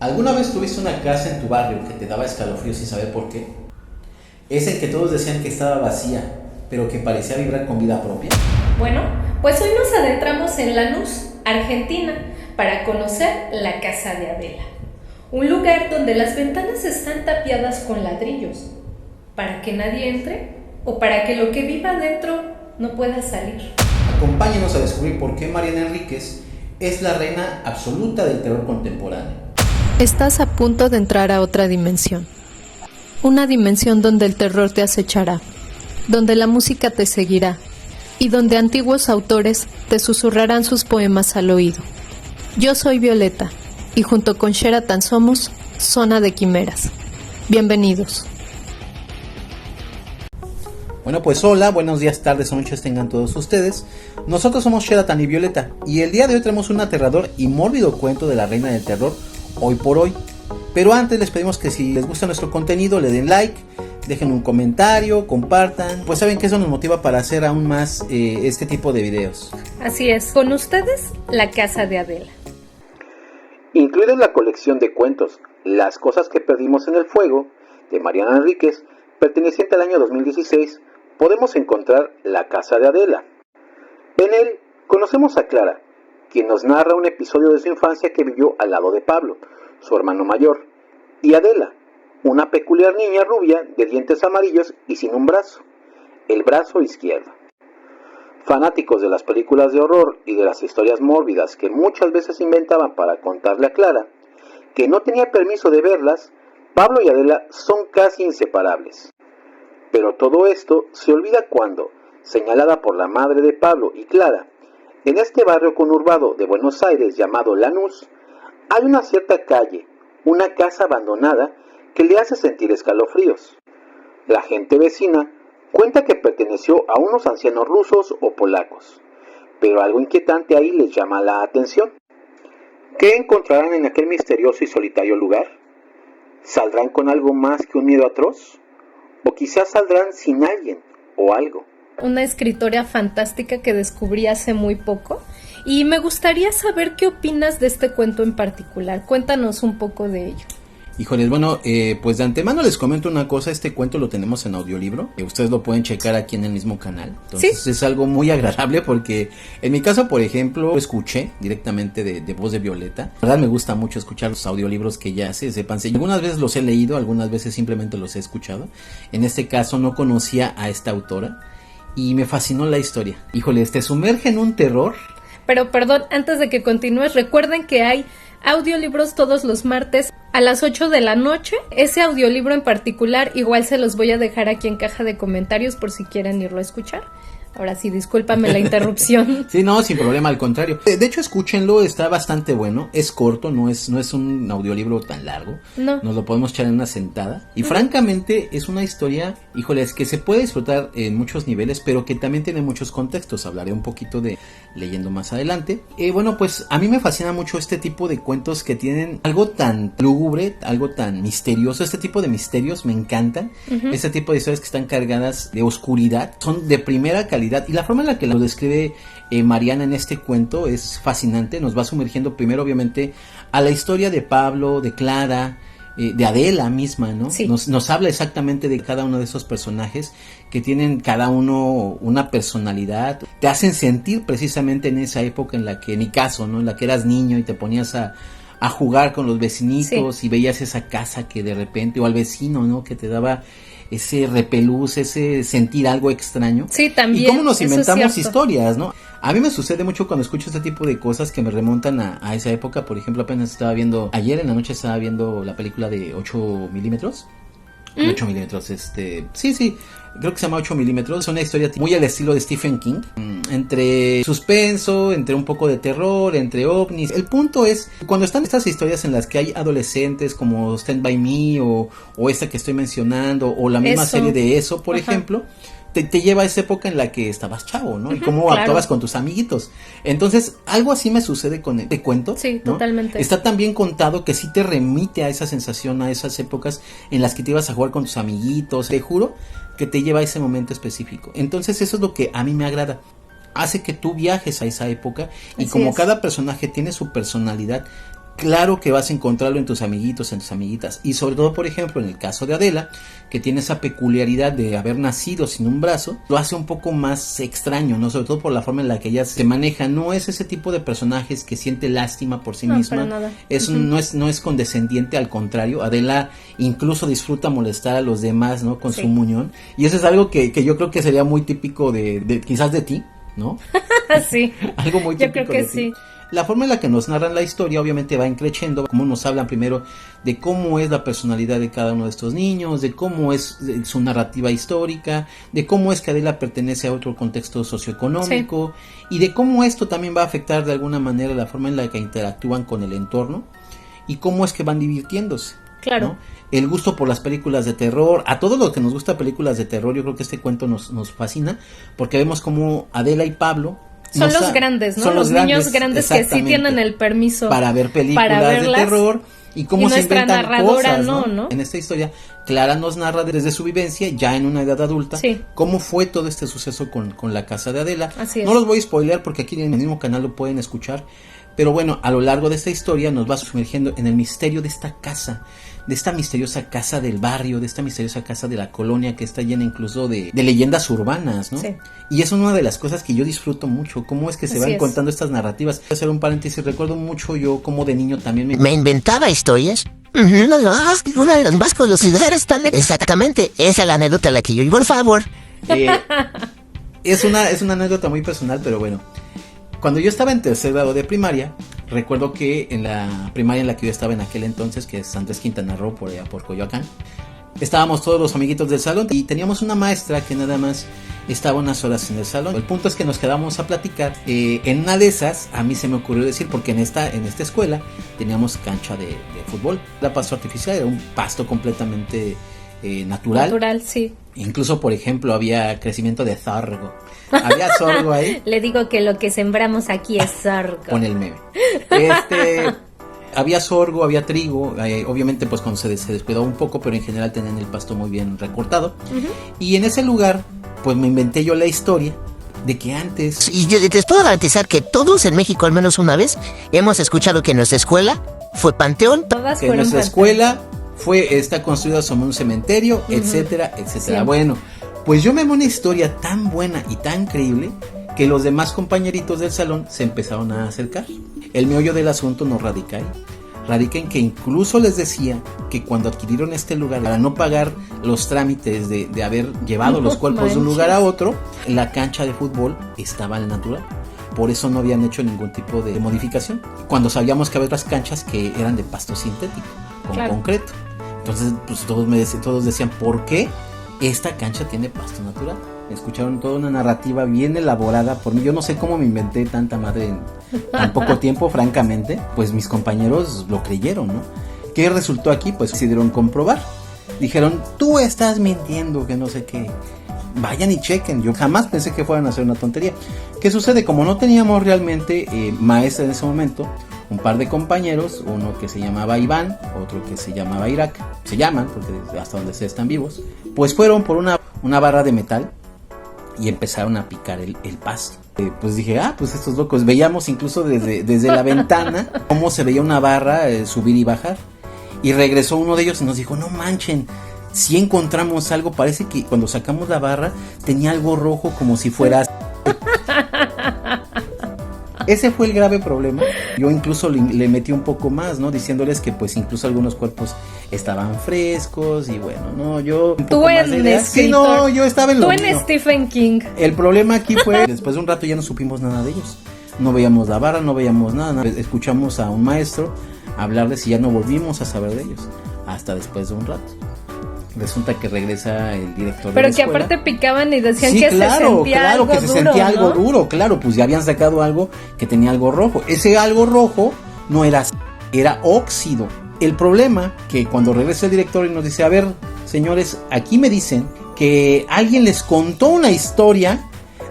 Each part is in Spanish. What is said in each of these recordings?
¿Alguna vez tuviste una casa en tu barrio que te daba escalofríos sin saber por qué? ¿Es en que todos decían que estaba vacía, pero que parecía vibrar con vida propia? Bueno, pues hoy nos adentramos en Lanús, Argentina, para conocer la casa de Adela. Un lugar donde las ventanas están tapiadas con ladrillos, para que nadie entre o para que lo que viva adentro no pueda salir. Acompáñenos a descubrir por qué Mariana Enríquez es la reina absoluta del terror contemporáneo. Estás a punto de entrar a otra dimensión. Una dimensión donde el terror te acechará, donde la música te seguirá y donde antiguos autores te susurrarán sus poemas al oído. Yo soy Violeta y junto con Sheraton somos Zona de Quimeras. Bienvenidos. Bueno, pues hola, buenos días, tardes o noches tengan todos ustedes. Nosotros somos Sheraton y Violeta y el día de hoy tenemos un aterrador y mórbido cuento de la reina del terror, hoy por hoy. Pero antes les pedimos que si les gusta nuestro contenido le den like, dejen un comentario, compartan, pues saben que eso nos motiva para hacer aún más este tipo de videos. Así es, con ustedes, la casa de Adela. Incluida en la colección de cuentos Las cosas que perdimos en el fuego, de Mariana Enríquez, perteneciente al año 2016, podemos encontrar La casa de Adela. En él conocemos a Clara, quien nos narra un episodio de su infancia que vivió al lado de Pablo, su hermano mayor, y Adela, una peculiar niña rubia de dientes amarillos y sin un brazo, el brazo izquierdo. Fanáticos de las películas de horror y de las historias mórbidas que muchas veces inventaban para contarle a Clara, que no tenía permiso de verlas, Pablo y Adela son casi inseparables. Pero todo esto se olvida cuando, señalada por la madre de Pablo y Clara, en este barrio conurbado de Buenos Aires llamado Lanús, hay una cierta calle, una casa abandonada que le hace sentir escalofríos. La gente vecina cuenta que perteneció a unos ancianos rusos o polacos, pero algo inquietante ahí les llama la atención. ¿Qué encontrarán en aquel misterioso y solitario lugar? ¿Saldrán con algo más que un miedo atroz? ¿O quizás saldrán sin alguien o algo? Una escritora fantástica que descubrí hace muy poco y me gustaría saber qué opinas de este cuento en particular. Cuéntanos un poco de ello. Híjoles, bueno, pues de antemano les comento una cosa, este cuento lo tenemos en audiolibro, ustedes lo pueden checar aquí en el mismo canal, entonces ¿sí? Es algo muy agradable porque en mi caso, por ejemplo, lo escuché directamente de voz de Violeta. La verdad me gusta mucho escuchar los audiolibros que ella hace, sépanse, algunas veces los he leído, algunas veces simplemente los he escuchado. En este caso no conocía a esta autora y me fascinó la historia. Híjole, te sumerge en un terror. Pero perdón, antes de que continúes, recuerden que hay audiolibros todos los martes a las 8 de la noche. Ese audiolibro en particular igual se los voy a dejar aquí en caja de comentarios por si quieren irlo a escuchar. Ahora sí, discúlpame la interrupción. Sí, no, sin problema, al contrario. De hecho, escúchenlo, está bastante bueno. Es corto, no es un audiolibro tan largo. No. Nos lo podemos echar en una sentada. Y francamente, es una historia, híjole, es que se puede disfrutar en muchos niveles, pero que también tiene muchos contextos. Hablaré un poquito de leyendo más adelante. Bueno, pues a mí me fascina mucho este tipo de cuentos que tienen algo tan lúgubre, algo tan misterioso. Este tipo de misterios me encantan. Este tipo de historias que están cargadas de oscuridad son de primera calidad. Y la forma en la que lo describe Mariana en este cuento es fascinante. Nos va sumergiendo primero obviamente a la historia de Pablo, de Clara, de Adela misma, ¿no? Sí. Nos habla exactamente de cada uno de esos personajes que tienen cada uno una personalidad. Te hacen sentir precisamente en esa época en la que, en mi caso, ¿no? En la que eras niño y te ponías a jugar con los vecinitos, sí, y veías esa casa que de repente, o al vecino, ¿no? Que te daba ese repelús, ese sentir algo extraño. Sí, también. Y cómo nos inventamos historias, ¿no? A mí me sucede mucho cuando escucho este tipo de cosas que me remontan a esa época. Por ejemplo, apenas estaba viendo, ayer en la noche estaba viendo la película de 8 milímetros. 8 milímetros, sí, creo que se llama 8 milímetros. Es una historia muy al estilo de Stephen King, entre suspenso, entre un poco de terror, entre ovnis. El punto es, cuando están estas historias en las que hay adolescentes como Stand By Me o esta que estoy mencionando, o la misma serie de Eso, por ejemplo, te lleva a esa época en la que estabas chavo, ¿no? Y cómo actuabas con tus amiguitos. Entonces, algo así me sucede con este cuento. Sí, ¿no? totalmente. Está tan bien contado que sí te remite a esa sensación, a esas épocas en las que te ibas a jugar con tus amiguitos. Te juro que te lleva a ese momento específico. Entonces, eso es lo que a mí me agrada. Hace que tú viajes a esa época y así como cada personaje tiene su personalidad, claro que vas a encontrarlo en tus amiguitos, en tus amiguitas. Y sobre todo, por ejemplo, en el caso de Adela, que tiene esa peculiaridad de haber nacido sin un brazo, lo hace un poco más extraño, ¿no? Sobre todo por la forma en la que ella se maneja. No es ese tipo de personajes que siente lástima por sí misma. Para nada. No es condescendiente, al contrario. Adela incluso disfruta molestar a los demás, ¿no? Con su muñón. Y eso es algo que yo creo que sería muy típico de quizás de ti, ¿no? Sí. Algo muy típico. Yo creo que de sí. ti. La forma en la que nos narran la historia obviamente va increciendo, como nos hablan primero de cómo es la personalidad de cada uno de estos niños, de cómo es su narrativa histórica, de cómo es que Adela pertenece a otro contexto socioeconómico, y de cómo esto también va a afectar de alguna manera la forma en la que interactúan con el entorno y cómo es que van divirtiéndose. Claro. ¿No? El gusto por las películas de terror, a todos los que nos gusta películas de terror, yo creo que este cuento nos fascina, porque vemos cómo Adela y Pablo son los grandes, ¿no? Son los niños grandes que sí tienen el permiso para ver películas de terror y cómo se inventan cosas, ¿no? En esta historia, Clara nos narra desde su vivencia, ya en una edad adulta, cómo fue todo este suceso con la casa de Adela. No los voy a spoilear porque aquí en el mismo canal lo pueden escuchar, pero bueno, a lo largo de esta historia nos va sumergiendo en el misterio de esta casa, de esta misteriosa casa del barrio, de esta misteriosa casa de la colonia que está llena incluso de leyendas urbanas, ¿no? Sí. Y es una de las cosas que yo disfruto mucho, cómo es que se van contando estas narrativas. Voy a hacer un paréntesis, recuerdo mucho yo como de niño también me inventaba historias. Una de las más conocidas también. Exactamente, esa es la anécdota a la que yo iba, por favor. Es una anécdota muy personal, pero bueno. Cuando yo estaba en tercer grado de primaria, recuerdo que en la primaria en la que yo estaba en aquel entonces, que es Andrés Quintana Roo, por allá por Coyoacán, estábamos todos los amiguitos del salón y teníamos una maestra que nada más estaba unas horas en el salón. El punto es que nos quedamos a platicar. En una de esas, a mí se me ocurrió decir, porque en esta escuela teníamos cancha de fútbol. La pasto artificial era un pasto completamente natural. Natural, sí. Incluso, por ejemplo, había crecimiento de sorgo. Había sorgo ahí. Le digo que lo que sembramos aquí es sorgo. Con el meme. Había sorgo, había trigo, obviamente pues cuando se descuidó un poco, pero en general tenían el pasto muy bien recortado. Y en ese lugar, pues me inventé yo la historia de que antes... Y yo les puedo garantizar que todos en México, al menos una vez, hemos escuchado que en nuestra escuela fue panteón. Todas que nuestra escuela está construida sobre un cementerio, etcétera, etcétera. Sí. Bueno, pues yo me armé una historia tan buena y tan creíble que los demás compañeritos del salón se empezaron a acercar. El meollo del asunto no radica ahí. Radica en que incluso les decía que cuando adquirieron este lugar, para no pagar los trámites de haber llevado los cuerpos de un lugar a otro, la cancha de fútbol estaba al natural. Por eso no habían hecho ningún tipo de modificación. Cuando sabíamos que había otras canchas que eran de pasto sintético, con concreto. Entonces, pues todos decían, ¿por qué esta cancha tiene pasto natural? Escucharon toda una narrativa bien elaborada por mí. Yo no sé cómo me inventé tanta madre en tan poco tiempo, francamente. Pues mis compañeros lo creyeron, ¿no? ¿Qué resultó aquí? Pues decidieron comprobar. Dijeron, tú estás mintiendo, que no sé qué. Vayan y chequen. Yo jamás pensé que fueran a hacer una tontería. ¿Qué sucede? Como no teníamos realmente maestra en ese momento, un par de compañeros, uno que se llamaba Iván, otro que se llamaba Irak, se llaman, porque hasta donde se están vivos, pues fueron por una barra de metal y empezaron a picar el pasto. Pues dije, pues estos locos. Veíamos incluso desde la ventana cómo se veía una barra subir y bajar. Y regresó uno de ellos y nos dijo, no manchen, si encontramos algo, parece que cuando sacamos la barra tenía algo rojo como si fuera... Ese fue el grave problema. Yo incluso le metí un poco más, ¿no? Diciéndoles que pues incluso algunos cuerpos estaban frescos y bueno, no, yo un poco más de ideas. Sí, no, yo estaba en lo mío. Tú en Stephen King. El problema aquí fue, después de un rato ya no supimos nada de ellos. No veíamos la barra, no veíamos nada. Escuchamos a un maestro hablarles y ya no volvimos a saber de ellos. Hasta después de un rato. Resulta que regresa el director de la escuela. Pero que aparte picaban y decían que se sentía algo duro, que se sentía algo duro, claro, pues ya habían sacado algo que tenía algo rojo. Ese algo rojo no era óxido. El problema que cuando regresa el director y nos dice, a ver, señores, aquí me dicen que alguien les contó una historia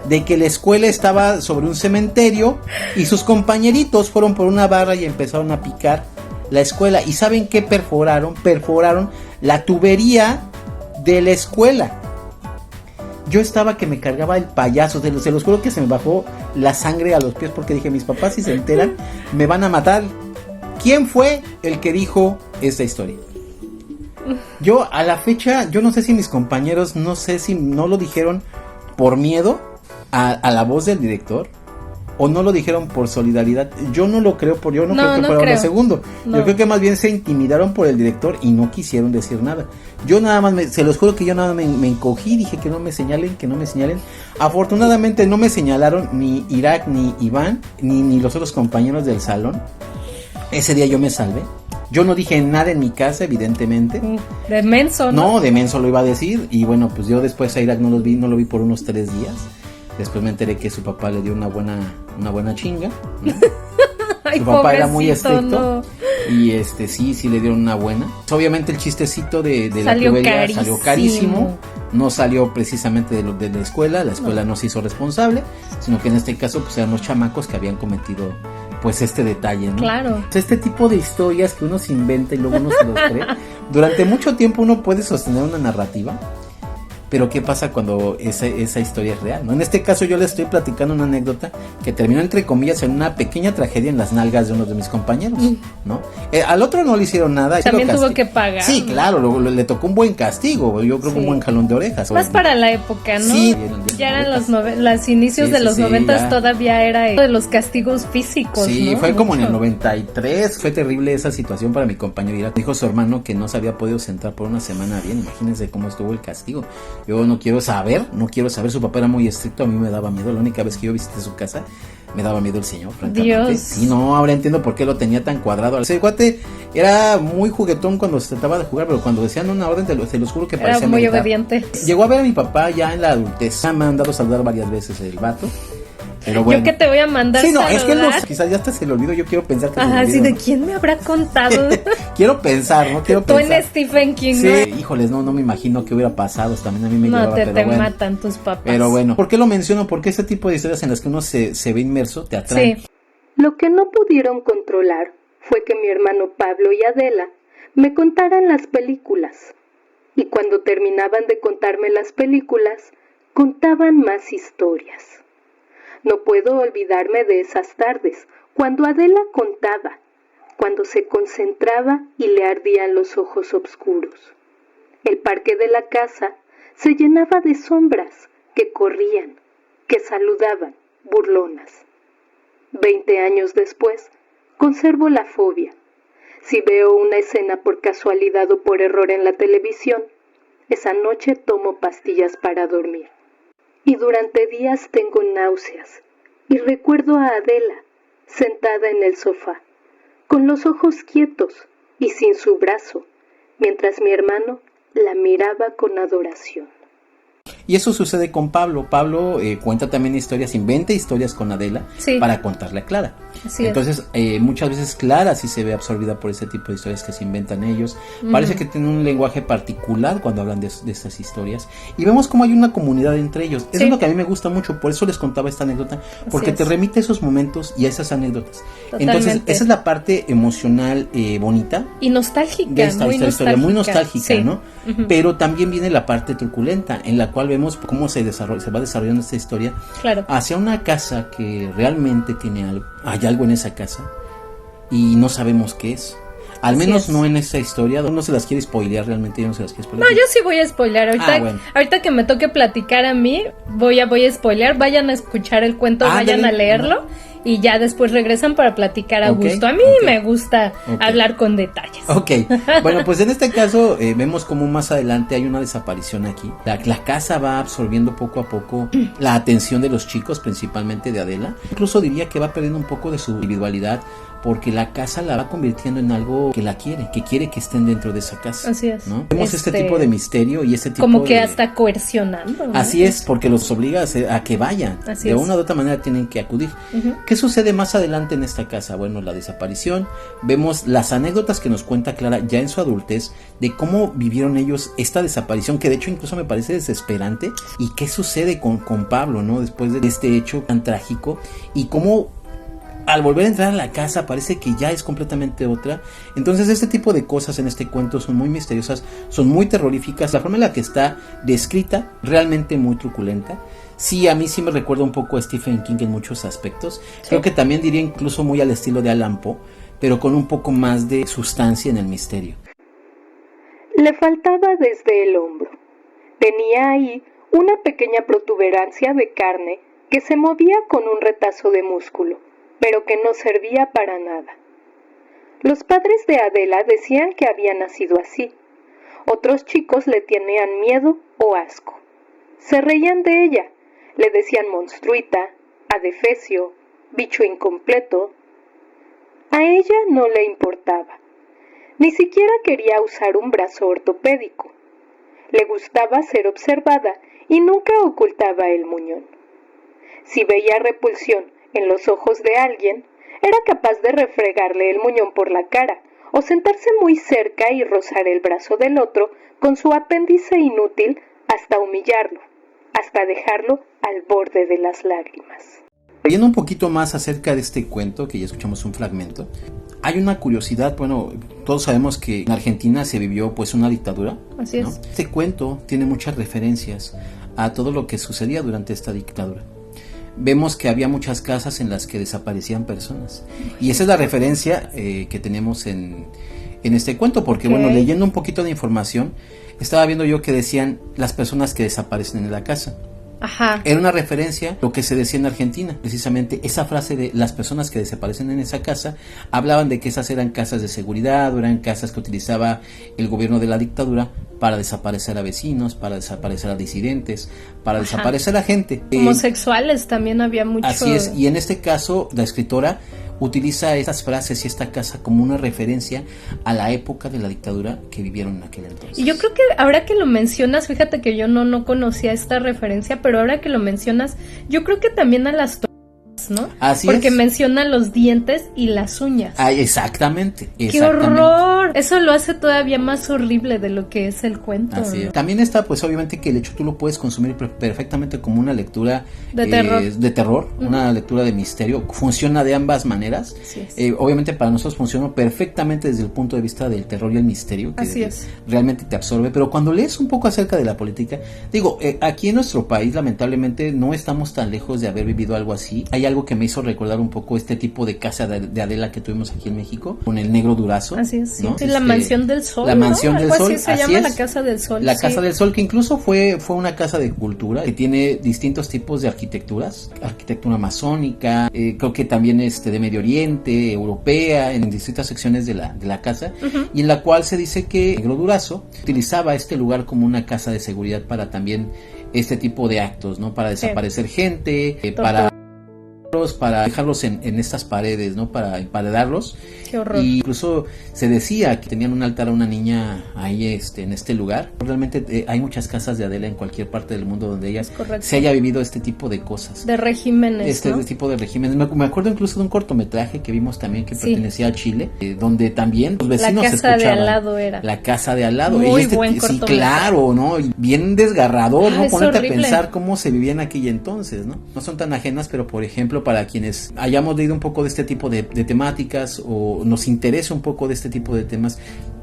de que la escuela estaba sobre un cementerio y sus compañeritos fueron por una barra y empezaron a picar la escuela. ¿Y saben qué perforaron? Perforaron la tubería de la escuela. Yo estaba que me cargaba el payaso, se los juro que se me bajó la sangre a los pies porque dije, mis papás si se enteran me van a matar. ¿Quién fue el que dijo esta historia? Yo a la fecha, yo no sé si mis compañeros, no sé si no lo dijeron por miedo a la voz del director o no lo dijeron por solidaridad. Yo no lo creo, yo no creo que fuera lo segundo. No. Yo creo que más bien se intimidaron por el director y no quisieron decir nada. Yo nada más, se los juro que yo nada más me encogí, dije que no me señalen. Afortunadamente no me señalaron ni Irak, ni Iván, ni los otros compañeros del salón. Ese día yo me salvé. Yo no dije nada en mi casa, evidentemente. De menso, ¿no? No, de menso lo iba a decir. Y bueno, pues yo después a Irak no lo vi por unos 3 días. Después me enteré que su papá le dio una buena chinga, ¿no? Ay, su papá era muy estricto, no. Y sí le dieron una buena. Obviamente el chistecito de la tubería salió carísimo. No salió precisamente de la escuela. La escuela no se hizo responsable, sino que en este caso pues eran los chamacos que habían cometido pues este detalle, ¿no? Claro. Este tipo de historias que uno se inventa y luego uno se los cree. Durante mucho tiempo uno puede sostener una narrativa, pero ¿qué pasa cuando esa historia es real, ¿no? En este caso yo le estoy platicando una anécdota que terminó entre comillas en una pequeña tragedia en las nalgas de uno de mis compañeros, ¿no? Al otro no le hicieron nada. También tuvo que pagar. Sí, claro, le tocó un buen castigo, yo creo que un buen jalón de orejas. Más para la época, ¿no? Sí. Ya eran los inicios de los 90s, todavía era de los castigos físicos, sí, ¿no? fue como en el 93, fue terrible esa situación para mi compañero. Dijo su hermano que no se había podido sentar por una semana bien, imagínense cómo estuvo el castigo. Yo no quiero saber, su papá era muy estricto, a mí me daba miedo, la única vez que yo visité su casa, me daba miedo el señor, francamente. Dios. Y no, ahora entiendo por qué lo tenía tan cuadrado. Ese cuate era muy juguetón cuando se trataba de jugar, pero cuando decían una orden, se los juro que parecía era muy militar. obediente. Llegó a ver a mi papá ya en la adultez, me ha mandado a saludar varias veces el vato. Pero bueno. Yo que te voy a mandar. Sí, no, saludar. es que no, quizás ya hasta se le olvidó. Yo quiero pensar que ajá, se le olvidó. sí, ¿de quién me habrá contado? Quiero pensar, ¿no? Quiero Tú pensar. en Stephen King, sí, ¿no? Híjoles, no me imagino qué hubiera pasado. También a mí me no, llevaba, te bueno. matan tus papás. Pero bueno, ¿por qué lo menciono? Porque ese tipo de historias en las que uno se ve inmerso te atraen. Sí. Lo que no pudieron controlar fue que mi hermano Pablo y Adela me contaran las películas. Y cuando terminaban de contarme las películas, contaban más historias. No puedo olvidarme de esas tardes, cuando Adela contaba, cuando se concentraba y le ardían los ojos oscuros. El parque de la casa se llenaba de sombras que corrían, que saludaban, burlonas. 20 años después, conservo la fobia. Si veo una escena por casualidad o por error en la televisión, esa noche tomo pastillas para dormir. Y durante días tengo náuseas y recuerdo a Adela sentada en el sofá, con los ojos quietos y sin su brazo, mientras mi hermano la miraba con adoración. Y eso sucede con Pablo. Pablo cuenta también historias, inventa historias con Adela para contarle a Clara. Así entonces muchas veces Clara sí se ve absorbida por ese tipo de historias que se inventan ellos. Parece que tienen un lenguaje particular cuando hablan de esas historias. Y vemos cómo hay una comunidad entre ellos. Eso es lo que a mí me gusta mucho. Por eso les contaba esta anécdota. Porque te remite a esos momentos y a esas anécdotas. Totalmente. Entonces esa es la parte emocional bonita. Y nostálgica. De esta historia muy nostálgica, ¿no? Pero también viene la parte truculenta, en la cual vemos cómo se va desarrollando esta historia hacia una casa que realmente tiene algo. Hay algo en esa casa y no sabemos qué es. Al menos no en esa historia. No se las quiere spoilear realmente. Yo no se las quiero spoilear. No, yo sí voy a spoilear. Ahorita que me toque platicar a mí, voy a spoilear. Vayan a escuchar el cuento, vayan a leerlo. Y ya después regresan para platicar a gusto. A mí me gusta hablar con detalles. Ok, bueno, pues en este caso vemos como más adelante hay una desaparición aquí. La casa va absorbiendo poco a poco la atención de los chicos, principalmente de Adela. Incluso diría que va perdiendo un poco de su individualidad, porque la casa la va convirtiendo en algo que quiere que estén dentro de esa casa. Así es. ¿no? Vemos este tipo de misterio y este tipo como que hasta coercionando, ¿no? Así es, porque los obliga a que vayan. Así de es. una u otra manera tienen que acudir. ¿Qué sucede más adelante en esta casa? Bueno, la desaparición. Vemos las anécdotas que nos cuenta Clara ya en su adultez de cómo vivieron ellos esta desaparición, que de hecho incluso me parece desesperante. Y qué sucede con Pablo, ¿no? Después de este hecho tan trágico. Y cómo al volver a entrar a la casa parece que ya es completamente otra. Entonces este tipo de cosas en este cuento son muy misteriosas, son muy terroríficas. La forma en la que está descrita, realmente muy truculenta. Sí, a mí sí me recuerda un poco a Stephen King en muchos aspectos. Creo que también diría incluso muy al estilo de Alan Poe. pero con un poco más de sustancia en el misterio. Le faltaba desde el hombro. Tenía ahí una pequeña protuberancia de carne que se movía con un retazo de músculo, pero que no servía para nada. Los padres de Adela decían que había nacido así. Otros chicos le tenían miedo o asco. Se reían de ella, le decían monstruita, adefesio, bicho incompleto. A ella no le importaba. Ni siquiera quería usar un brazo ortopédico. Le gustaba ser observada y nunca ocultaba el muñón. Si veía repulsión en los ojos de alguien, era capaz de refregarle el muñón por la cara o sentarse muy cerca y rozar el brazo del otro con su apéndice inútil hasta humillarlo, hasta dejarlo al borde de las lágrimas. Leyendo un poquito más acerca de este cuento, que ya escuchamos un fragmento, hay una curiosidad. Bueno, todos sabemos que en Argentina se vivió pues una dictadura. Así es. ¿No? Este cuento tiene muchas referencias a todo lo que sucedía durante esta dictadura. Vemos que había muchas casas en las que desaparecían personas. Y esa es la referencia que tenemos en este cuento, porque bueno, leyendo un poquito de información, estaba viendo yo que decían las personas que desaparecen en la casa. Ajá. Era una referencia a lo que se decía en Argentina. Precisamente esa frase de las personas que desaparecen en esa casa, hablaban de que esas eran casas de seguridad, o eran casas que utilizaba el gobierno de la dictadura para desaparecer a vecinos, para desaparecer a disidentes, para desaparecer a gente. Homosexuales también había mucho. Así es, y en este caso la escritora utiliza estas frases y esta casa como una referencia a la época de la dictadura que vivieron en aquel entonces. Y yo creo que ahora que lo mencionas, fíjate que yo no conocía esta referencia, pero ahora que lo mencionas, yo creo que también a las ¿no? Así porque es. menciona los dientes y las uñas. Ay, exactamente. ¡Qué horror! Eso lo hace todavía más horrible de lo que es el cuento. Así es. ¿no? También está, pues obviamente que el hecho tú lo puedes consumir perfectamente como una lectura de terror, una lectura de misterio. Funciona de ambas maneras. Obviamente para nosotros funciona perfectamente desde el punto de vista del terror y el misterio, que Así es. realmente te absorbe. Pero cuando lees un poco acerca de la política, digo, aquí en nuestro país lamentablemente no estamos tan lejos de haber vivido algo así. Hay algo que me hizo recordar un poco este tipo de casa de Adela que tuvimos aquí en México, con el Negro Durazo. Así es, sí. ¿no? Sí, la Mansión del Sol. La Mansión del Sol. Así se llama la Casa del Sol. La Casa del Sol, que incluso fue una casa de cultura, que tiene distintos tipos de arquitecturas, arquitectura masónica, creo que también de Medio Oriente, europea, en distintas secciones de la casa, y en la cual se dice que Negro Durazo utilizaba este lugar como una casa de seguridad para también este tipo de actos, ¿no? Para desaparecer gente, para dejarlos en estas paredes, ¿no? Para emparedarlos. Qué horror. Y incluso se decía que tenían un altar a una niña ahí en este lugar. Realmente hay muchas casas de Adela en cualquier parte del mundo donde ella se haya vivido este tipo de cosas. De regímenes, ¿no? Tipo de regímenes. Me acuerdo incluso de un cortometraje que vimos también que pertenecía a Chile, donde también los vecinos escuchaban. La casa de al lado era. La casa de al lado. Muy buen cortometraje. Sí, claro, ¿no? Y bien desgarrador, ¿no? Ponerte horrible. a pensar cómo se vivía en aquel entonces, ¿no? No son tan ajenas, pero por ejemplo, para quienes hayamos leído un poco de este tipo de temáticas o nos interesa un poco de este tipo de temas,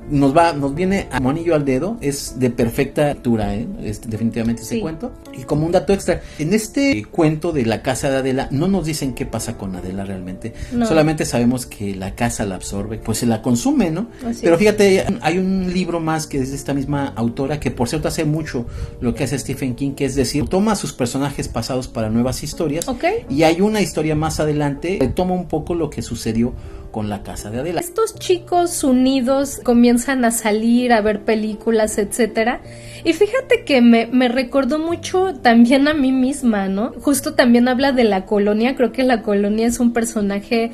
nos viene a anillo al dedo. Es de perfecta lectura, definitivamente ese cuento. Y como un dato extra, en este cuento de la casa de Adela no nos dicen qué pasa con Adela realmente, solamente sabemos que la casa la absorbe, pues se la consume, ¿no? Pero fíjate, hay un libro más que es de esta misma autora, que por cierto hace mucho lo que hace Stephen King, que es decir, toma a sus personajes pasados para nuevas historias, y hay una historia más adelante que toma un poco lo que sucedió con la casa de Adela. Estos chicos unidos comienzan a salir a ver películas, etcétera, y fíjate que me recordó mucho también a mí misma, ¿no? Justo también habla de la colonia. Creo que la colonia es un personaje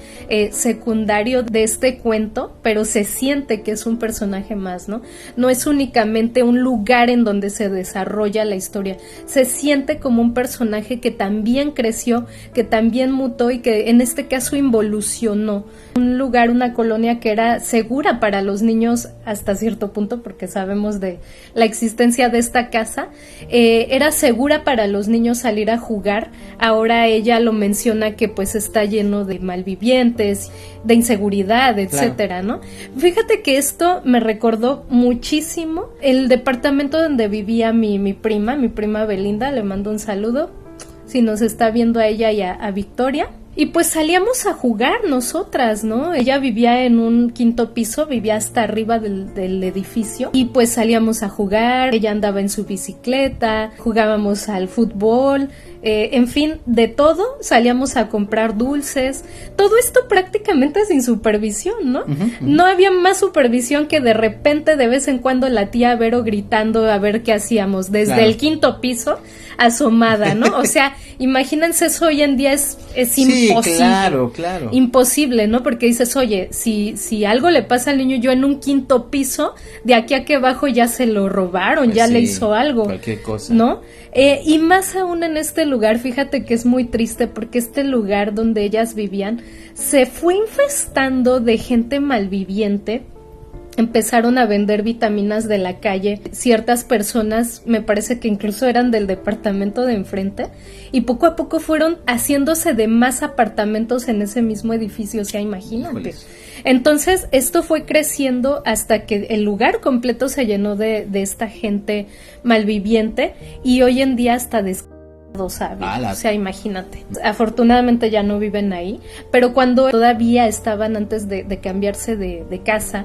secundario de este cuento, pero se siente que es un personaje más, ¿no? No es únicamente un lugar en donde se desarrolla la historia, se siente como un personaje que también creció, que también mutó y que en este caso involucionó. Un lugar, una colonia que era segura para los niños hasta cierto punto, porque sabemos de la existencia de esta casa, era segura para los niños salir a jugar. Ahora ella lo menciona que pues está lleno de malvivientes, de inseguridad, etcétera, ¿no? Fíjate que esto me recordó muchísimo el departamento donde vivía mi prima Belinda. Le mando un saludo si nos está viendo a ella y a Victoria. Y pues salíamos a jugar nosotras, ¿no? Ella vivía en un 5º piso, vivía hasta arriba del edificio. Y pues salíamos a jugar, ella andaba en su bicicleta, jugábamos al fútbol, en fin, de todo. Salíamos a comprar dulces. Todo esto prácticamente sin supervisión, ¿no? No había más supervisión que de repente, de vez en cuando, la tía Vero gritando a ver qué hacíamos desde el 5º piso, asomada, ¿no? O sea, imagínense, eso hoy en día es sí, imposible. Claro. Imposible, ¿no? Porque dices, oye, si algo le pasa al niño, yo en un 5º piso, de aquí a que abajo ya se lo robaron, Pues ya sí, le hizo algo. Cualquier cosa. ¿No? Y más aún en este lugar, fíjate que es muy triste porque este lugar donde ellas vivían se fue infestando de gente malviviente. Empezaron a vender vitaminas de la calle, ciertas personas, me parece que incluso eran del departamento de enfrente, y poco a poco fueron haciéndose de más apartamentos en ese mismo edificio, o sea, imagínate. Híjoles. Entonces, esto fue creciendo hasta que el lugar completo se llenó de esta gente malviviente, y hoy en día hasta ¿sabes? O sea, imagínate. Afortunadamente ya no viven ahí, pero cuando todavía estaban antes de cambiarse de casa,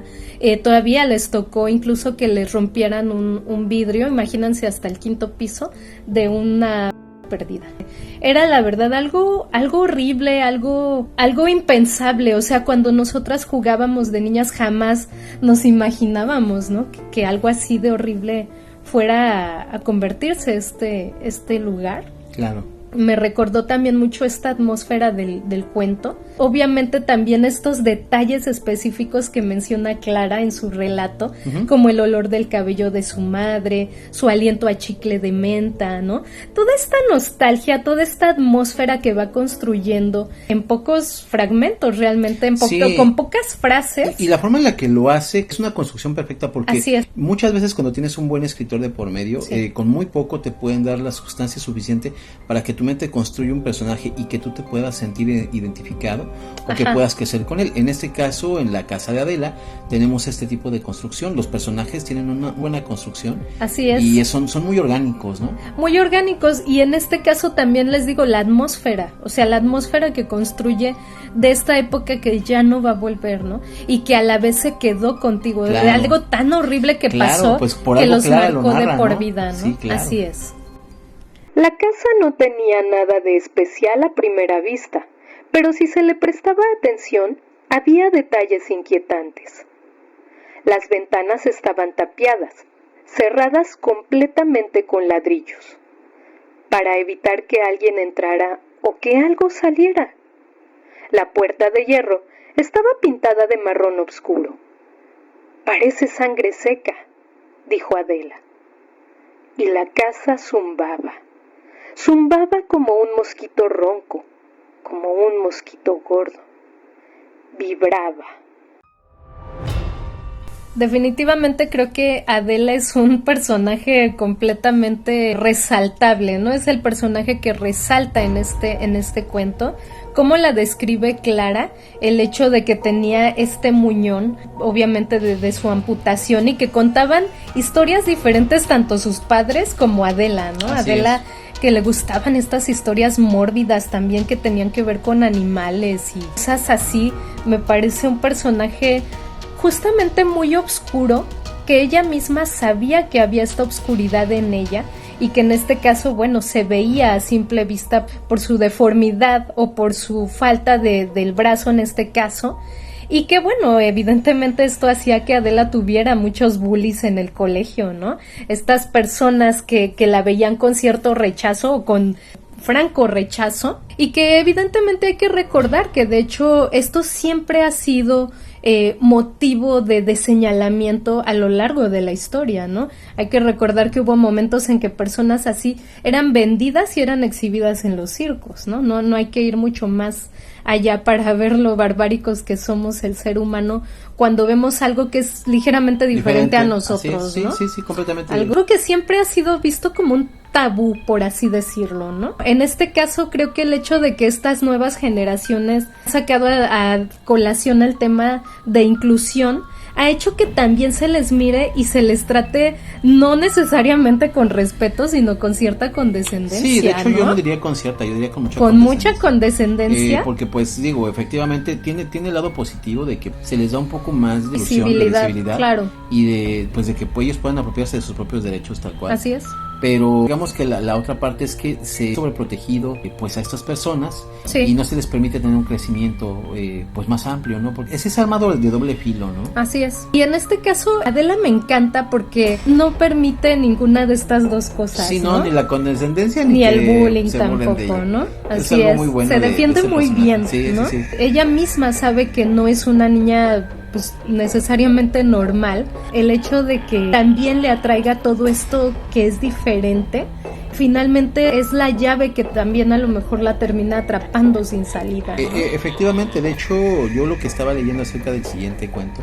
todavía les tocó incluso que les rompieran un vidrio, imagínense, hasta el 5º piso de una perdida. Era la verdad algo horrible, algo impensable. O sea, cuando nosotras jugábamos de niñas jamás nos imaginábamos, ¿no? Que algo así de horrible fuera a convertirse este lugar. Claro. Me recordó también mucho esta atmósfera del cuento. Obviamente también estos detalles específicos que menciona Clara en su relato, como el olor del cabello de su madre, su aliento a chicle de menta, ¿no? Toda esta nostalgia, toda esta atmósfera que va construyendo en pocos fragmentos realmente, con pocas frases. Y la forma en la que lo hace es una construcción perfecta, porque Así es. Muchas veces cuando tienes un buen escritor de por medio, con muy poco te pueden dar la sustancia suficiente para que tu mente construya un personaje y que tú te puedas sentir identificado o que puedas crecer con él. En este caso, en la casa de Adela, tenemos este tipo de construcción. Los personajes tienen una buena construcción. Así es. Y son muy orgánicos, ¿no? Muy orgánicos, y en este caso también les digo la atmósfera, o sea, la atmósfera que construye de esta época que ya no va a volver, ¿no? Y que a la vez se quedó contigo, de algo tan horrible que pasó, pues por que algo los Clara marcó lo narra, de por ¿no? vida, ¿no? Sí, claro. Así es. La casa no tenía nada de especial a primera vista, pero si se le prestaba atención, había detalles inquietantes. Las ventanas estaban tapiadas, cerradas completamente con ladrillos, para evitar que alguien entrara o que algo saliera. La puerta de hierro estaba pintada de marrón oscuro. «Parece sangre seca», dijo Adela. Y la casa zumbaba como un mosquito ronco, como un mosquito gordo. Vibraba. Definitivamente creo que Adela es un personaje completamente resaltable, ¿no? Es el personaje que resalta en este cuento. Cómo la describe Clara, el hecho de que tenía este muñón, obviamente de su amputación, y que contaban historias diferentes tanto sus padres como Adela, ¿no? Así Adela, que le gustaban estas historias mórbidas también que tenían que ver con animales y cosas así. Me parece un personaje justamente muy oscuro, que ella misma sabía que había esta oscuridad en ella, y que en este caso, bueno, se veía a simple vista por su deformidad o por su falta del brazo en este caso, y que bueno, evidentemente esto hacía que Adela tuviera muchos bullies en el colegio, ¿no? Estas personas que la veían con cierto rechazo o con franco rechazo, y que evidentemente hay que recordar que de hecho esto siempre ha sido motivo de señalamiento a lo largo de la historia, ¿no? Hay que recordar que hubo momentos en que personas así eran vendidas y eran exhibidas en los circos, ¿no? No hay que ir mucho más allá para ver lo barbáricos que somos el ser humano cuando vemos algo que es ligeramente diferente a nosotros, ¿no? Sí, completamente. Algo que siempre ha sido visto como un tabú, por así decirlo, ¿no? En este caso creo que el hecho de que estas nuevas generaciones han sacado a colación el tema de inclusión ha hecho que también se les mire y se les trate no necesariamente con respeto, sino con cierta condescendencia. Sí, de hecho, ¿no? Yo no diría con cierta, yo diría con mucha condescendencia. Con mucha condescendencia. Porque pues digo, efectivamente tiene el lado positivo de que se les da un poco más de ilusión, de visibilidad, claro. Y de que pues, ellos puedan apropiarse de sus propios derechos tal cual. Así es. Pero digamos que la otra parte es que se sobreprotegido pues a estas personas, sí. Y no se les permite tener un crecimiento pues más amplio, ¿no? Porque es ese arma de doble filo, ¿no? Así es. Y en este caso Adela me encanta porque no permite ninguna de estas dos cosas. Sí, no, ni la condescendencia ni el bullying tampoco, ¿no? Así es. Muy bueno se defiende muy bien, sí, ¿no? Sí. Ella misma sabe que no es una niña pues necesariamente normal. El hecho de que también le atraiga todo esto que es diferente, finalmente es la llave que también a lo mejor la termina atrapando sin salida, ¿no? Efectivamente, de hecho yo lo que estaba leyendo acerca del siguiente cuento,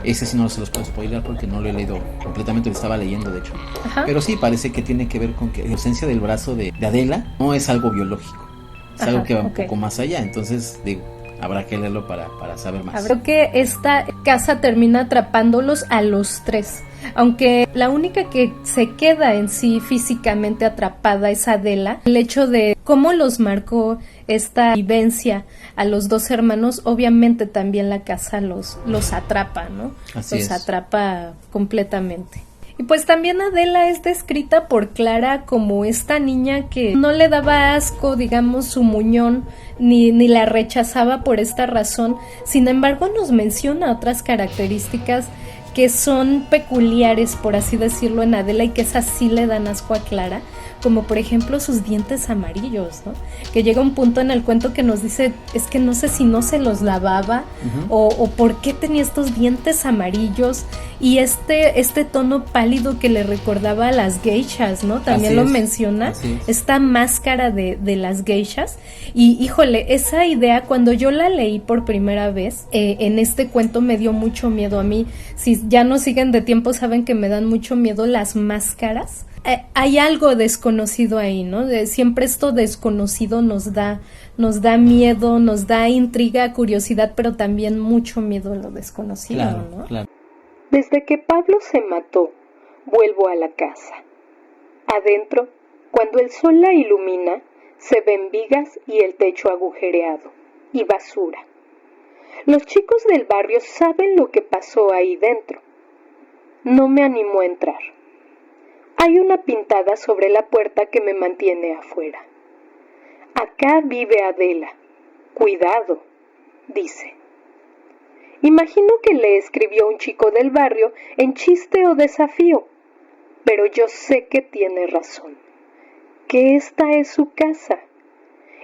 ese sí no se los puedo spoiler porque no lo he leído completamente, lo estaba leyendo de hecho. Ajá. Pero sí parece que tiene que ver con que la ausencia del brazo de Adela no es algo biológico, es algo que va un poco más allá, entonces digo, habrá que leerlo para saber más. Creo que esta casa termina atrapándolos a los tres, aunque la única que se queda en sí físicamente atrapada es Adela. El hecho de cómo los marcó esta vivencia a los dos hermanos, obviamente también la casa los atrapa, ¿no? Así los es. Atrapa completamente. Y pues también Adela es descrita por Clara como esta niña que no le daba asco, digamos, su muñón, ni la rechazaba por esta razón. Sin embargo, nos menciona otras características que son peculiares, por así decirlo, en Adela y que esas sí le dan asco a Clara, como por ejemplo sus dientes amarillos, ¿no? Que llega un punto en el cuento que nos dice, es que no sé si no se los lavaba, o por qué tenía estos dientes amarillos y este tono pálido que le recordaba a las geishas, ¿no? También lo menciona, esta máscara de las geishas. Y híjole, esa idea cuando yo la leí por primera vez en este cuento me dio mucho miedo a mí. Si ya nos siguen de tiempo saben que me dan mucho miedo las máscaras. Hay algo desconocido ahí, ¿no? Siempre esto desconocido nos da miedo, nos da intriga, curiosidad, pero también mucho miedo a lo desconocido, claro, ¿no? Claro. Desde que Pablo se mató, vuelvo a la casa. Adentro, cuando el sol la ilumina, se ven vigas y el techo agujereado, y basura. Los chicos del barrio saben lo que pasó ahí dentro. No me animo a entrar. Hay una pintada sobre la puerta que me mantiene afuera. Acá vive Adela. Cuidado, dice. Imagino que le escribió un chico del barrio en chiste o desafío, pero yo sé que tiene razón, que esta es su casa,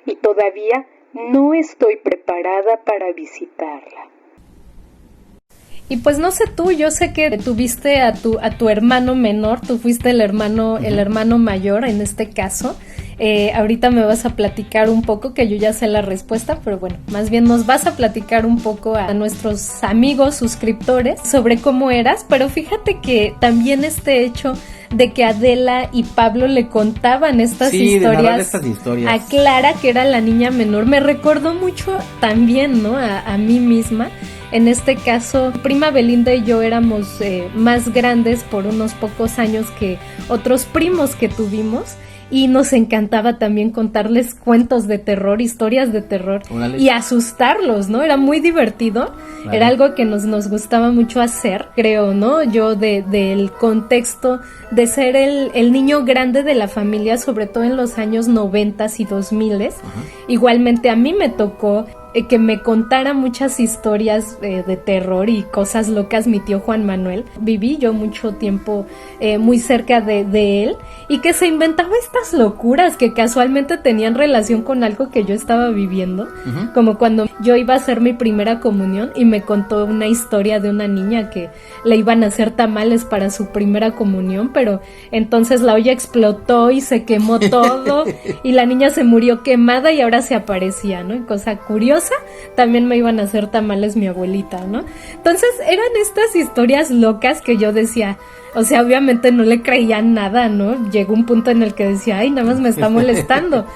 y todavía no estoy preparada para visitarla. Y pues no sé tú, yo sé que tuviste a tu hermano menor, tú fuiste el hermano mayor en este caso. Ahorita me vas a platicar un poco, que yo ya sé la respuesta, pero bueno, más bien nos vas a platicar un poco a nuestros amigos suscriptores sobre cómo eras, pero fíjate que también este hecho de que Adela y Pablo le contaban estas historias a Clara, que era la niña menor, me recordó mucho también, ¿no? A mí misma. En este caso, prima Belinda y yo éramos más grandes por unos pocos años que otros primos que tuvimos, y nos encantaba también contarles cuentos de terror, historias de terror, y asustarlos, ¿no? Era muy divertido, claro. Era algo que nos gustaba mucho hacer, creo, ¿no? Yo del contexto de ser el niño grande de la familia, sobre todo en los años 90s y 2000s. Igualmente a mí me tocó que me contara muchas historias de terror y cosas locas mi tío Juan Manuel. Viví yo mucho tiempo muy cerca de él, y que se inventaba estas locuras que casualmente tenían relación con algo que yo estaba viviendo, como cuando yo iba a hacer mi primera comunión y me contó una historia de una niña que le iban a hacer tamales para su primera comunión, pero entonces la olla explotó y se quemó todo y la niña se murió quemada y ahora se aparecía, ¿no? Y cosa curiosa, también me iban a hacer tamales mi abuelita, ¿no? Entonces eran estas historias locas que yo decía, o sea, obviamente no le creía nada, ¿no? Llegó un punto en el que decía, ay, nada más me está molestando.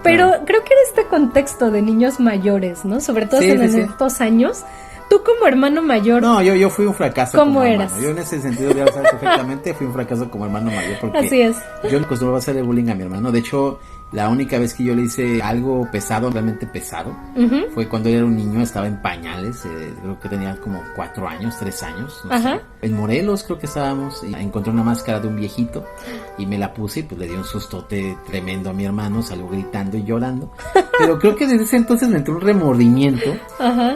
Pero creo que era este contexto de niños mayores, ¿no? Sobre todo en estos años, Tú como hermano mayor. No, yo fui un fracaso. ¿Cómo como eras? Hermano. Yo en ese sentido, ya lo sabes perfectamente, fui un fracaso como hermano mayor. Porque Así es. yo no acostumbraba a hacerle bullying a mi hermano. De hecho, la única vez que yo le hice algo pesado, realmente pesado, fue cuando él era un niño, estaba en pañales, creo que tenía como 4 años, 3 años, no sé. En Morelos creo que estábamos, y encontré una máscara de un viejito y me la puse y pues le di un sustote tremendo a mi hermano, salió gritando y llorando. Pero creo que desde ese entonces me entró un remordimiento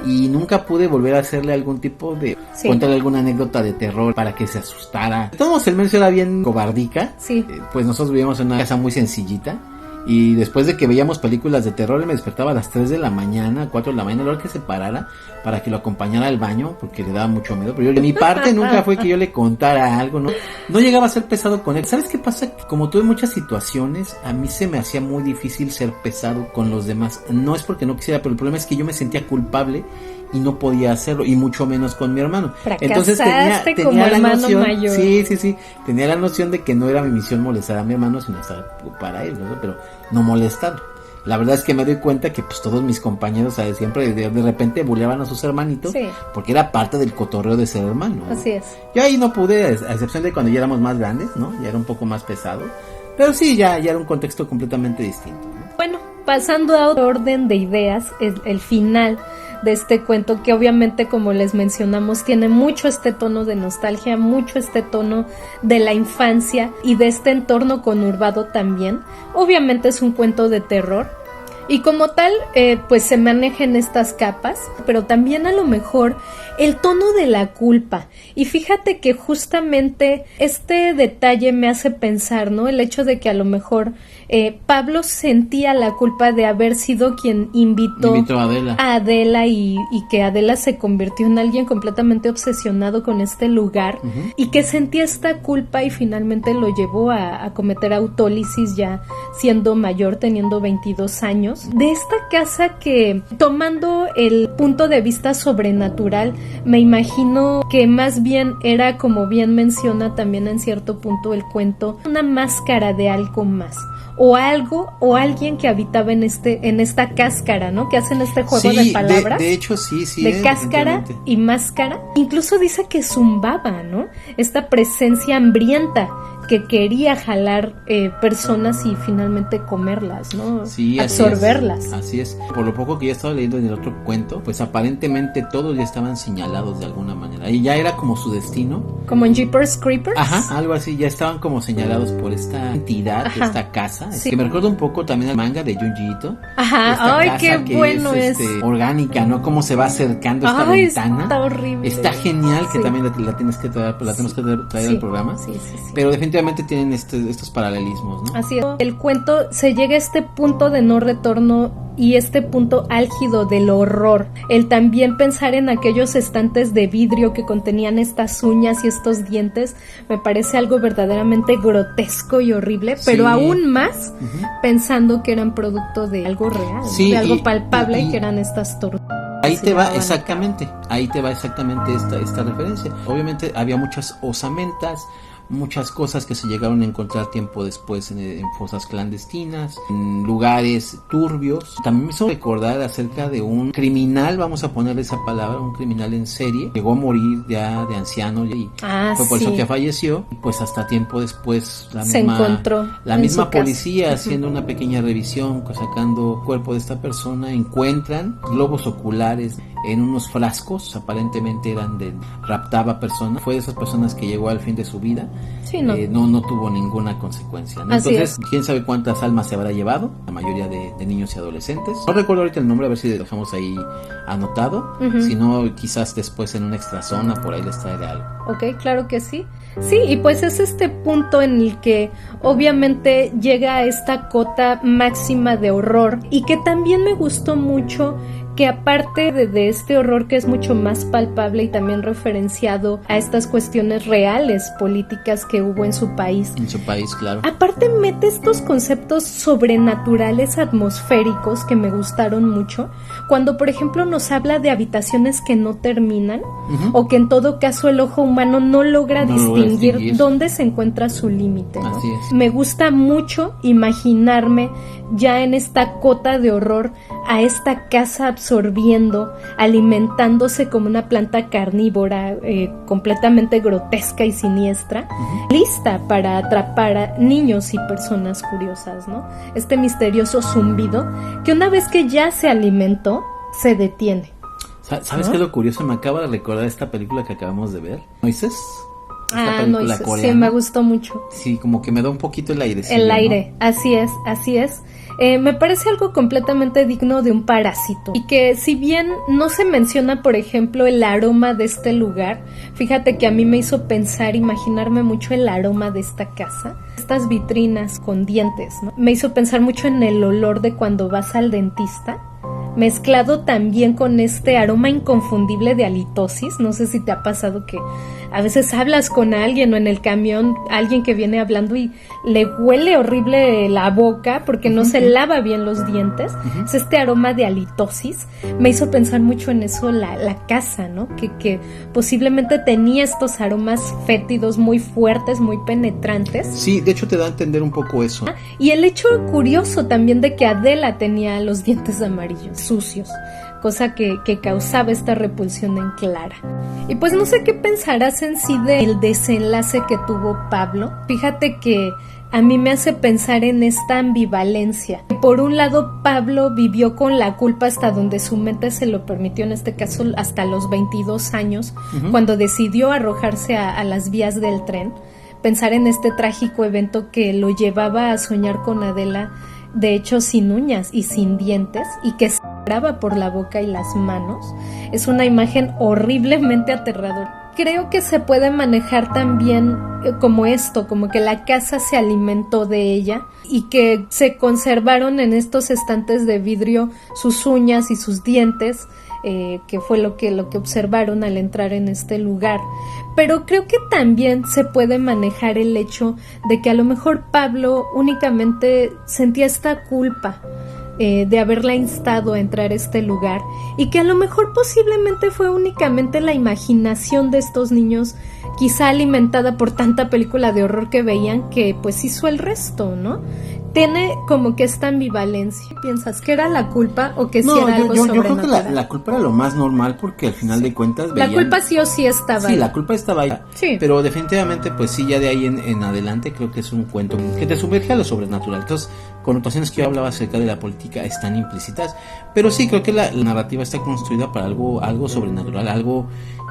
y nunca pude volver a hacerle algún tipo de, contarle alguna anécdota de terror para que se asustara. Todos el menso era bien cobardica, pues nosotros vivíamos en una casa muy sencillita. Y después de que veíamos películas de terror, él me despertaba a las 3 de la mañana, 4 de la mañana, a la hora que se parara, para que lo acompañara al baño, porque le daba mucho miedo. Pero yo, de mi parte, nunca fue que yo le contara algo, no llegaba a ser pesado con él. ¿Sabes qué pasa? Como tuve muchas situaciones, a mí se me hacía muy difícil ser pesado con los demás. No es porque no quisiera, pero el problema es que yo me sentía culpable y no podía hacerlo, y mucho menos con mi hermano. Entonces tenía como la hermano noción, mayor. Sí, tenía la noción de que no era mi misión molestar a mi hermano, sino estar para él, ¿no? Pero no molestarlo. La verdad es que me doy cuenta que pues todos mis compañeros, ¿sabes? Siempre de repente buleaban a sus hermanitos, porque era parte del cotorreo de ser hermano, ¿no? Así es. Yo ahí no pude, a excepción de cuando ya éramos más grandes, ¿no? Ya era un poco más pesado, pero sí, ya era un contexto completamente distinto, ¿no? Bueno, pasando a otro orden de ideas, el final de este cuento, que obviamente, como les mencionamos, tiene mucho este tono de nostalgia, mucho este tono de la infancia y de este entorno conurbado también. Obviamente es un cuento de terror y como tal pues se manejan estas capas, pero también a lo mejor el tono de la culpa. Y fíjate que justamente este detalle me hace pensar, ¿no? El hecho de que a lo mejor Pablo sentía la culpa de haber sido quien invitó a Adela y que Adela se convirtió en alguien completamente obsesionado con este lugar, y que sentía esta culpa y finalmente lo llevó a cometer autólisis ya siendo mayor, teniendo 22 años. De esta casa que, tomando el punto de vista sobrenatural, me imagino que más bien era, como bien menciona también en cierto punto el cuento, una máscara de algo más, o algo o alguien que habitaba en esta cáscara, ¿no? Que hacen este juego de palabras. De hecho, sí. De cáscara y máscara. Incluso dice que zumbaba, ¿no? Esta presencia hambrienta que quería jalar personas y finalmente comerlas, ¿no? Sí, absorberlas. Así es. Por lo poco que ya estaba leyendo en el otro cuento, pues aparentemente todos ya estaban señalados de alguna manera. Y ya era como su destino. Como en Jeepers Creepers. Ajá, algo así. Ya estaban como señalados por esta entidad, esta casa. Es que me recuerda un poco también al manga de Junji Ito. Ajá, ay, qué bueno es. Orgánica, ¿no? Cómo se va acercando esta ventana. Está horrible. Está genial, que también la tienes que traer, traer al programa. Sí. Pero definitivamente tienen estos paralelismos, ¿no? Así es. El cuento se llega a este punto de no retorno y este punto álgido del horror. El también pensar en aquellos estantes de vidrio que contenían estas uñas y estos dientes me parece algo verdaderamente grotesco y horrible, pero aún más pensando que eran producto de algo real, de algo palpable, y que eran estas tortugas. Ahí te va exactamente esta referencia. Obviamente había muchas osamentas, muchas cosas que se llegaron a encontrar tiempo después en fosas clandestinas, en lugares turbios. También me hizo recordar acerca de un criminal, vamos a ponerle esa palabra, un criminal en serie. Llegó a morir ya de anciano y fue por eso que falleció. Y pues hasta tiempo después se encontró la misma policía haciendo una pequeña revisión, sacando el cuerpo de esta persona, encuentran globos oculares en unos frascos, aparentemente eran de raptaba personas. Fue de esas personas que llegó al fin de su vida. Sí, no. No tuvo ninguna consecuencia, ¿no? Entonces, quién sabe cuántas almas se habrá llevado, la mayoría de niños y adolescentes. No recuerdo ahorita el nombre, a ver si lo dejamos ahí anotado. Si no, quizás después en una extra zona por ahí les traeré algo. Ok, claro que sí. Sí, y pues es este punto en el que obviamente llega a esta cota máxima de horror, y que también me gustó mucho que aparte de este horror que es mucho más palpable y también referenciado a estas cuestiones reales políticas que hubo en su país. En su país, claro. Aparte mete estos conceptos sobrenaturales atmosféricos que me gustaron mucho, cuando por ejemplo nos habla de habitaciones que no terminan, o que en todo caso el ojo humano no logra distinguir dónde se encuentra su límite, ¿no? Así es. Me gusta mucho imaginarme ya en esta cota de horror a esta casa absorbiendo, alimentándose como una planta carnívora completamente grotesca y siniestra, lista para atrapar a niños y personas curiosas, ¿no? Este misterioso zumbido que una vez que ya se alimentó, se detiene. ¿Sabes qué es lo curioso? Me acaba de recordar esta película que acabamos de ver, Noises. Noises, sí, me gustó mucho. Sí, como que me da un poquito el aire. El aire, ¿no? Así es. Me parece algo completamente digno de un parásito. Y que si bien no se menciona, por ejemplo, el aroma de este lugar, fíjate que a mí me hizo pensar, imaginarme mucho el aroma de esta casa. Estas vitrinas con dientes, ¿no? Me hizo pensar mucho en el olor de cuando vas al dentista, mezclado también con este aroma inconfundible de halitosis. No sé si te ha pasado que a veces hablas con alguien o en el camión, alguien que viene hablando y le huele horrible la boca porque no se lava bien los dientes. Es este aroma de halitosis. Me hizo pensar mucho en eso la casa, ¿no? Que posiblemente tenía estos aromas fétidos muy fuertes, muy penetrantes. Sí, de hecho te da a entender un poco eso. Y el hecho curioso también de que Adela tenía los dientes amarillos, sucios, cosa que causaba esta repulsión en Clara. Y pues no sé qué pensarás en sí del desenlace que tuvo Pablo. Fíjate que a mí me hace pensar en esta ambivalencia. Por un lado, Pablo vivió con la culpa hasta donde su mente se lo permitió, en este caso hasta los 22 años, cuando decidió arrojarse a las vías del tren. Pensar en este trágico evento que lo llevaba a soñar con Adela, de hecho sin uñas y sin dientes, y que se sangraba por la boca y las manos, es una imagen horriblemente aterradora. Creo que se puede manejar también como esto, como que la casa se alimentó de ella y que se conservaron en estos estantes de vidrio sus uñas y sus dientes, que fue lo que observaron al entrar en este lugar. Pero creo que también se puede manejar el hecho de que a lo mejor Pablo únicamente sentía esta culpa de haberla instado a entrar a este lugar, y que a lo mejor posiblemente fue únicamente la imaginación de estos niños, quizá alimentada por tanta película de horror que veían, que pues hizo el resto, ¿no? Tiene como que esta ambivalencia. ¿Piensas que era la culpa o que sí era algo sobrenatural? Yo creo que la culpa era lo más normal, porque al final de cuentas veían... La culpa sí o sí estaba ahí. Sí, la culpa estaba ahí. Sí. Pero definitivamente, pues sí, ya de ahí en adelante creo que es un cuento que te sumerge a lo sobrenatural. Entonces, connotaciones que yo hablaba acerca de la política están implícitas. Pero sí, creo que la narrativa está construida para algo sobrenatural, algo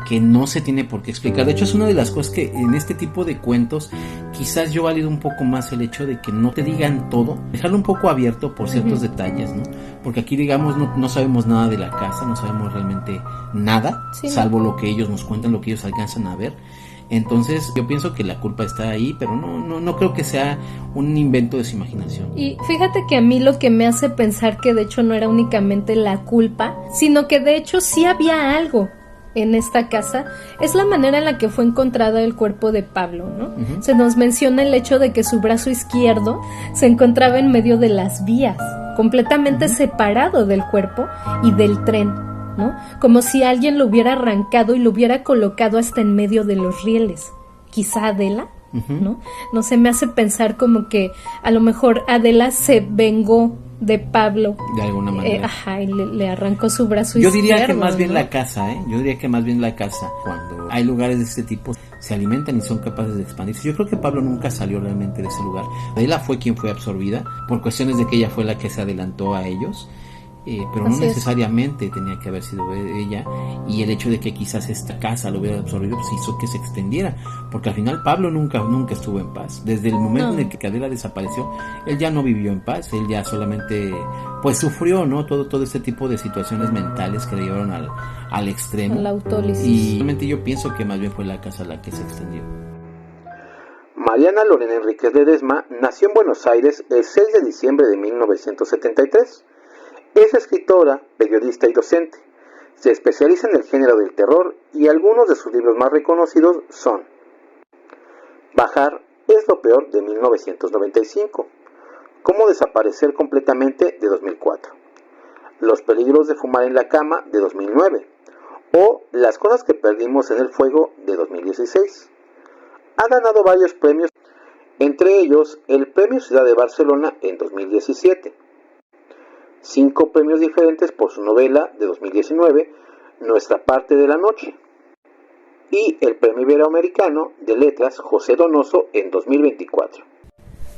que no se tiene por qué explicar. De hecho, es una de las cosas que en este tipo de cuentos quizás yo valido un poco más el hecho de que no te digan todo, dejarlo un poco abierto por ciertos detalles, ¿no? Porque aquí, digamos, no sabemos nada de la casa, no sabemos realmente nada, salvo lo que ellos nos cuentan, lo que ellos alcanzan a ver. Entonces yo pienso que la culpa está ahí, pero no creo que sea un invento de su imaginación. Y fíjate que a mí lo que me hace pensar que de hecho no era únicamente la culpa, sino que de hecho sí había algo en esta casa, es la manera en la que fue encontrada el cuerpo de Pablo, ¿no? Se nos menciona el hecho de que su brazo izquierdo se encontraba en medio de las vías, completamente separado del cuerpo y del tren, ¿no? Como si alguien lo hubiera arrancado y lo hubiera colocado hasta en medio de los rieles. Quizá Adela, ¿no? No sé, me hace pensar como que a lo mejor Adela se vengó de Pablo de alguna manera. Y le arrancó su brazo izquierdo. Yo diría que más bien la casa, Yo diría que más bien la casa, cuando hay lugares de este tipo, se alimentan y son capaces de expandirse. Yo creo que Pablo nunca salió realmente de ese lugar. Adela fue quien fue absorbida, por cuestiones de que ella fue la que se adelantó a ellos. Pero no necesariamente tenía que haber sido ella, y el hecho de que quizás esta casa lo hubiera absorbido pues hizo que se extendiera, porque al final Pablo nunca estuvo en paz. Desde el momento en el que Adela desapareció, él ya no vivió en paz, él ya solamente pues sufrió, ¿no? Todo este tipo de situaciones mentales que le llevaron al extremo, la autólisis. Y realmente yo pienso que más bien fue la casa la que se extendió. Mariana Lorena Enríquez Ledesma nació en Buenos Aires el 6 de diciembre de 1973. Es escritora, periodista y docente. Se especializa en el género del terror y algunos de sus libros más reconocidos son Bajar es lo peor, de 1995, Cómo desaparecer completamente, de 2004, Los peligros de fumar en la cama, de 2009, o Las cosas que perdimos en el fuego, de 2016. Ha ganado varios premios, entre ellos el Premio Ciudad de Barcelona en 2017. 5 premios diferentes por su novela de 2019, Nuestra parte de la noche, y el Premio Iberoamericano de Letras José Donoso en 2024.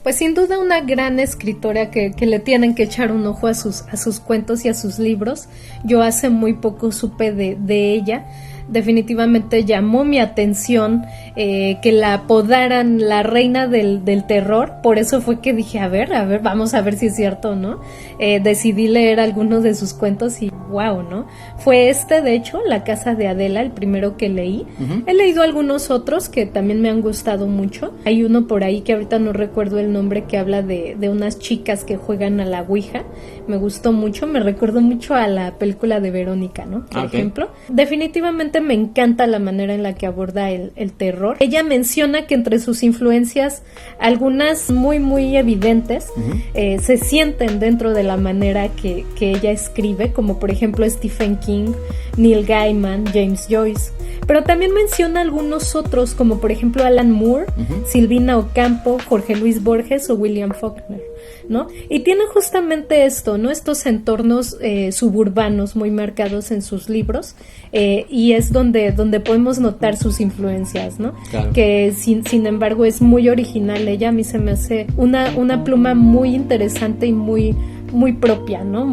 Pues sin duda una gran escritora que le tienen que echar un ojo a sus cuentos y a sus libros. Yo hace muy poco supe de ella. Definitivamente llamó mi atención que la apodaran la reina del terror. Por eso fue que dije, a ver, vamos a ver si es cierto o no. Decidí leer algunos de sus cuentos y wow, ¿no? Fue de hecho, La casa de Adela, el primero que leí. Uh-huh. He leído algunos otros que también me han gustado mucho. Hay uno por ahí que ahorita no recuerdo el nombre, que habla de unas chicas que juegan a la Ouija. Me gustó mucho, me recordó mucho a la película de Verónica, ¿no? Por ejemplo. Definitivamente me encanta la manera en la que aborda el terror. Ella menciona que entre sus influencias, algunas muy, muy evidentes, uh-huh, se sienten dentro de la manera que ella escribe, como por ejemplo Stephen King, Neil Gaiman, James Joyce. Pero también menciona algunos otros, como por ejemplo Alan Moore, uh-huh, Silvina Ocampo, Jorge Luis Borges o William Faulkner, ¿no? Y tiene justamente esto, ¿no? Estos entornos suburbanos muy marcados en sus libros, y es donde podemos notar sus influencias, ¿no? Claro. Que sin embargo es muy original ella. A mí se me hace una pluma muy interesante y muy propia, ¿no?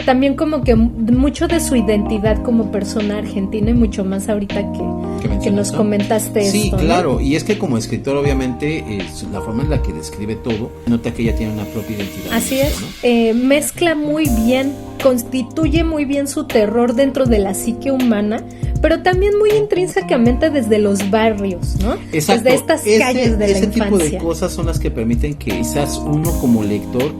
También como que mucho de su identidad como persona argentina, y mucho más ahorita que nos comentaste esto. Sí, claro, ¿no? Y es que como escritor obviamente la forma en la que describe todo, nota que ella tiene una propia identidad. Así es, ¿no? Mezcla muy bien, constituye muy bien su terror dentro de la psique humana, pero también muy intrínsecamente desde los barrios, ¿no? Exacto. Desde estas calles de la infancia. Ese tipo de cosas son las que permiten que quizás uno como lector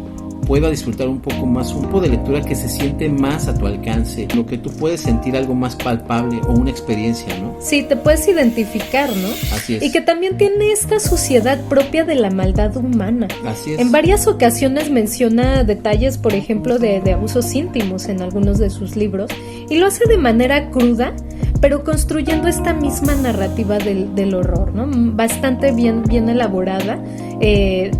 pueda disfrutar un poco más, un poco de lectura que se siente más a tu alcance, lo que tú puedes sentir algo más palpable o una experiencia, ¿no? Sí, te puedes identificar, ¿no? Así es. Y que también tiene esta suciedad propia de la maldad humana. Así es. En varias ocasiones menciona detalles, por ejemplo, de abusos íntimos en algunos de sus libros, y lo hace de manera cruda, pero construyendo esta misma narrativa del horror, ¿no? Bastante bien elaborada.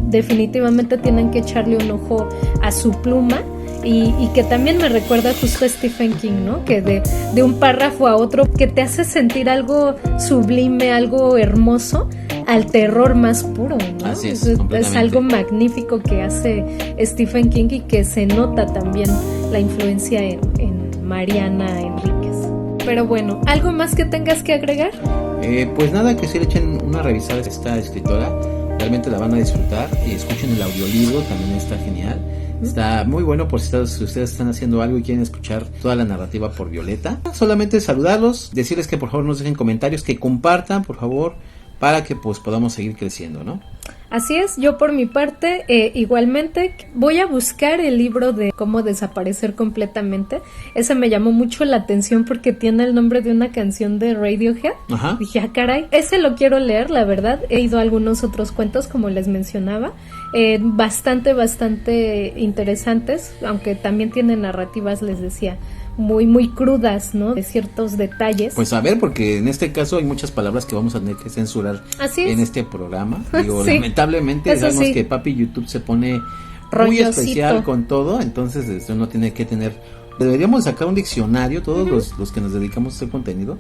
Definitivamente tienen que echarle un ojo a su pluma, y que también me recuerda justo a Stephen King, ¿no? Que de un párrafo a otro que te hace sentir algo sublime, algo hermoso, al terror más puro, ¿no? Así es algo magnífico que hace Stephen King, y que se nota también la influencia en Mariana Enríquez. Pero bueno, ¿algo más que tengas que agregar? Pues nada, que se le echen una revisada a esta escritora, realmente la van a disfrutar, y escuchen el audiolibro, también está genial. Está muy bueno por si ustedes están haciendo algo y quieren escuchar toda la narrativa por Violeta. Solamente saludarlos, decirles que por favor nos dejen comentarios, que compartan por favor, para que pues podamos seguir creciendo, ¿no? Así es, yo por mi parte igualmente voy a buscar el libro de Cómo desaparecer completamente. Ese me llamó mucho la atención porque tiene el nombre de una canción de Radiohead. Ajá. Dije, caray, ese lo quiero leer, la verdad. He ido a algunos otros cuentos, como les mencionaba, bastante interesantes, aunque también tiene narrativas, les decía, muy crudas, ¿no? De ciertos detalles. Pues a ver, porque en este caso hay muchas palabras que vamos a tener que censurar en este programa. Digo, sí, lamentablemente sabemos que papi YouTube se pone muy especial con todo, entonces uno tiene que deberíamos sacar un diccionario, todos los que nos dedicamos a hacer contenido,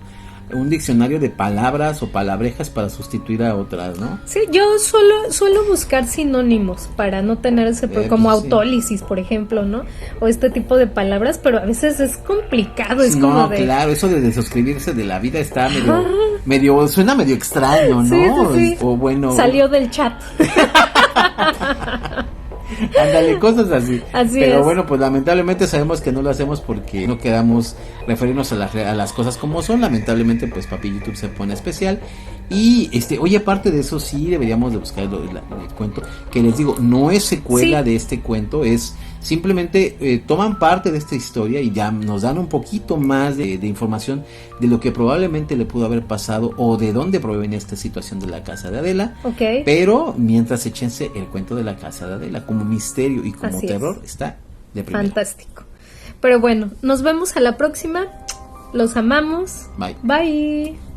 un diccionario de palabras o palabrejas para sustituir a otras, ¿no? Sí, yo suelo buscar sinónimos para no tener ese como autólisis, por ejemplo, ¿no? O este tipo de palabras, pero a veces es complicado, es como de... Claro, eso de desuscribirse de la vida está suena medio extraño, ¿no? Sí. O bueno... Salió del chat. Ándale, cosas así. Pero bueno, pues lamentablemente sabemos que no lo hacemos porque no queramos referirnos a las cosas como son. Lamentablemente, pues papi YouTube se pone especial. Y oye, aparte de eso, sí deberíamos de buscar el cuento, que les digo, no es secuela de este cuento, es simplemente toman parte de esta historia y ya nos dan un poquito más de información de lo que probablemente le pudo haber pasado o de dónde proviene esta situación de la casa de Adela. Okay. Pero mientras échense el cuento de la casa de Adela como misterio y como terror, está de primera. Fantástico. Pero bueno, nos vemos a la próxima. Los amamos. Bye. Bye.